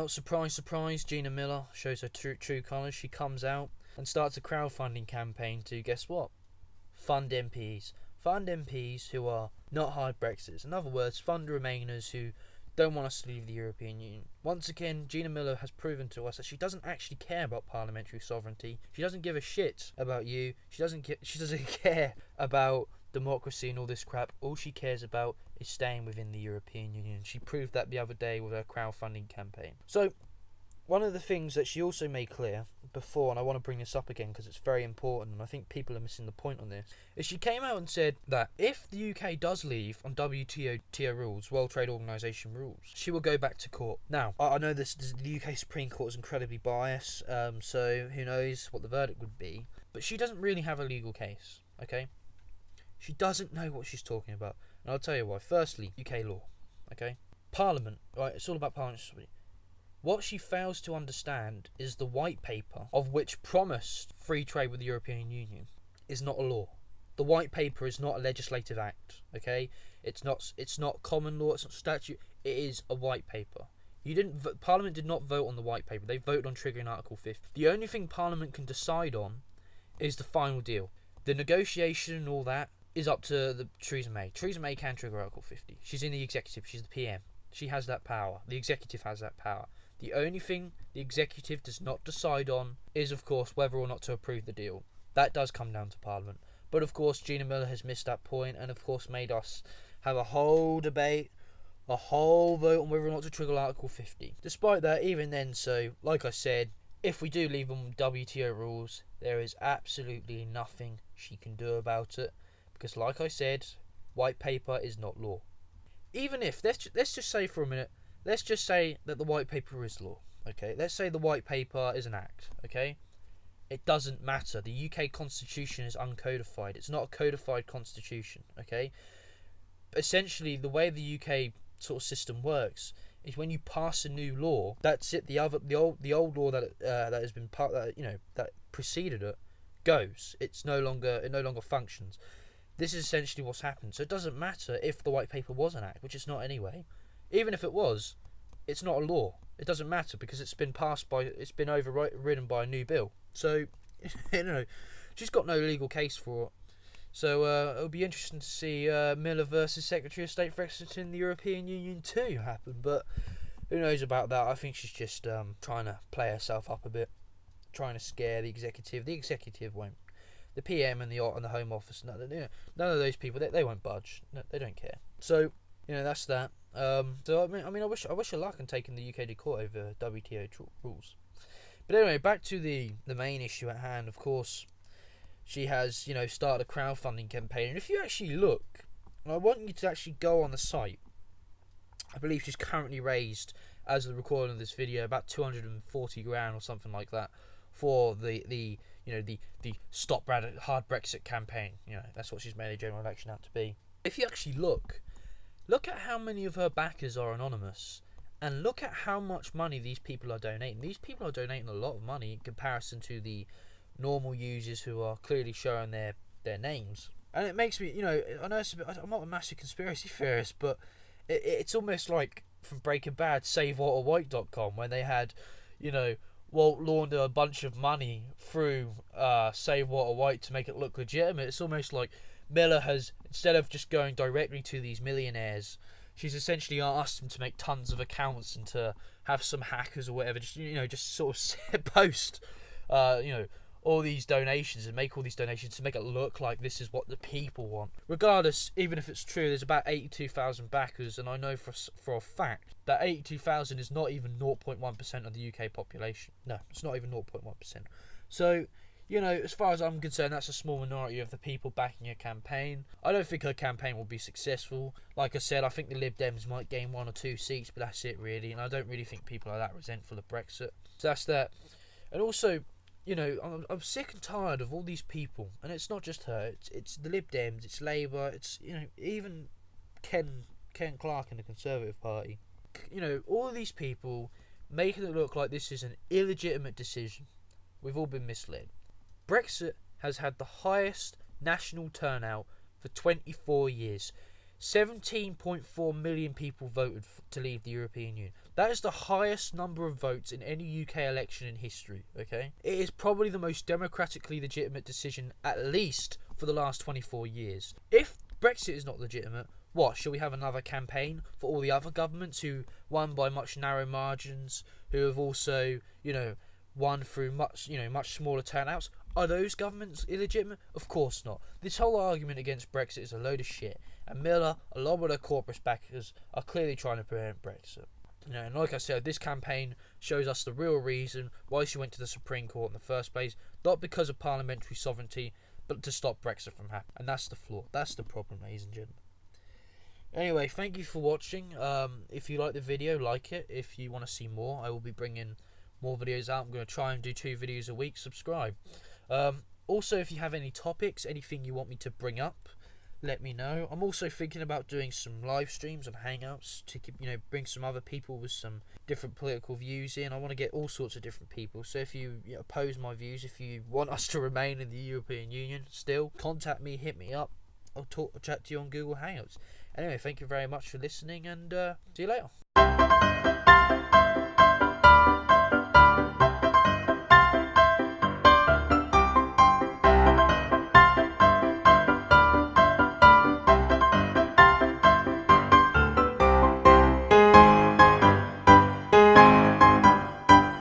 out, surprise, surprise, Gina Miller shows her true colours. She comes out and starts a crowdfunding campaign to, guess what? Fund MPs. Fund MPs who are not hard Brexiters. In other words, fund Remainers who don't want us to leave the European Union. Once again, Gina Miller has proven to us that she doesn't actually care about parliamentary sovereignty. She doesn't give a shit about you. She doesn't care about democracy and all this crap. All she cares about is staying within the European Union. She proved that the other day with her crowdfunding campaign. So, one of the things that she also made clear before, and I want to bring this up again because it's very important, and I think people are missing the point on this, is she came out and said that if the UK does leave on WTO rules, World Trade Organization rules, she will go back to court. Now, I know the UK Supreme Court is incredibly biased, so who knows what the verdict would be, but she doesn't really have a legal case, okay? She doesn't know what she's talking about, and I'll tell you why. Firstly, UK law, okay? Parliament, right, it's all about Parliament. What she fails to understand is the white paper, of which promised free trade with the European Union, is not a law. The white paper is not a legislative act, okay? It's not common law, it's not statute, it is a white paper. Parliament did not vote on the white paper, they voted on triggering Article 50. The only thing Parliament can decide on is the final deal. The negotiation and all that is up to Theresa May. Theresa May can trigger Article 50. She's in the executive, she's the PM. She has that power. The executive has that power. The only thing the executive does not decide on is, of course, whether or not to approve the deal. That does come down to Parliament. But, of course, Gina Miller has missed that point and, of course, made us have a whole debate, a whole vote on whether or not to trigger Article 50. Despite that, even then, so, like I said, if we do leave on WTO rules, there is absolutely nothing she can do about it. Because, like I said, white paper is not law. Even if, let's just say for a minute, let's just say that the white paper is law, okay? Let's say the white paper is an act, okay? It doesn't matter. The UK constitution is uncodified. It's not a codified constitution, okay? Essentially, the way the UK sort of system works is when you pass a new law, that's it. The old law that has been that preceded it goes. It no longer functions. This is essentially what's happened. So it doesn't matter if the white paper was an act, which it's not anyway. Even if it was, it's not a law. It doesn't matter because it's been overridden by a new bill. So, she's got no legal case for it. So it'll be interesting to see Miller versus Secretary of State for Brexit in the European Union too happen. But who knows about that? I think she's just trying to play herself up a bit, trying to scare the executive. The executive won't. The PM and the Home Office, none of those people, they won't budge. No, they don't care. So that's that. So I wish her luck in taking the UK to court over WTO rules. But anyway, back to the main issue at hand. Of course, she has started a crowdfunding campaign, and if you actually look, and I want you to actually go on the site. I believe she's currently raised, as of the recording of this video, about 240 grand or something like that for the Stop Hard Brexit campaign. That's what she's made a general election out to be. If you actually look at how many of her backers are anonymous, and look at how much money these people are donating. These people are donating a lot of money in comparison to the normal users who are clearly showing their names. And it makes me, I know I'm not a massive conspiracy theorist, but it's almost like from Breaking Bad, SaveWalterWhite.com, when they had, Walt launder a bunch of money through Save Walter White to make it look legitimate. It's almost like Miller has, instead of just going directly to these millionaires, she's essentially asked them to make tons of accounts and to have some hackers or whatever, just sort of post, all these donations and make all these donations to make it look like this is what the people want. Regardless, even if it's true, there's about 82,000 backers, and I know for a fact that 82,000 is not even 0.1% of the UK population. No, it's not even 0.1%. So, as far as I'm concerned, that's a small minority of the people backing her campaign. I don't think her campaign will be successful. Like I said, I think the Lib Dems might gain 1 or 2 seats, but that's it really, and I don't really think people are that resentful of Brexit. So that's that. And also, I'm sick and tired of all these people, and it's not just her. It's the Lib Dems, it's Labour, it's even Ken Clarke in the Conservative Party. All of these people making it look like this is an illegitimate decision. We've all been misled. Brexit has had the highest national turnout for 24 years. 17.4 million people voted to leave the European Union. That is the highest number of votes in any UK election in history, okay? It is probably the most democratically legitimate decision, at least for the last 24 years. If Brexit is not legitimate, what, shall we have another campaign for all the other governments who won by much narrow margins, who have also, won through much smaller turnouts? Are those governments illegitimate? Of course not. This whole argument against Brexit is a load of shit. And Miller, along with her corporate backers, are clearly trying to prevent Brexit. And like I said, this campaign shows us the real reason why she went to the Supreme Court in the first place. Not because of parliamentary sovereignty, but to stop Brexit from happening. And that's the flaw. That's the problem, ladies and gentlemen. Anyway, thank you for watching. If you like the video, like it. If you want to see more, I will be bringing more videos out. I'm going to try and do 2 videos a week. Subscribe. Also, if you have any topics, anything you want me to bring up, let me know. I'm also thinking about doing some live streams and hangouts to bring some other people with some different political views in. I want to get all sorts of different people. So if you oppose my views, if you want us to remain in the European Union still, contact me, hit me up. I'll chat to you on Google Hangouts. Anyway, thank you very much for listening, and see you later.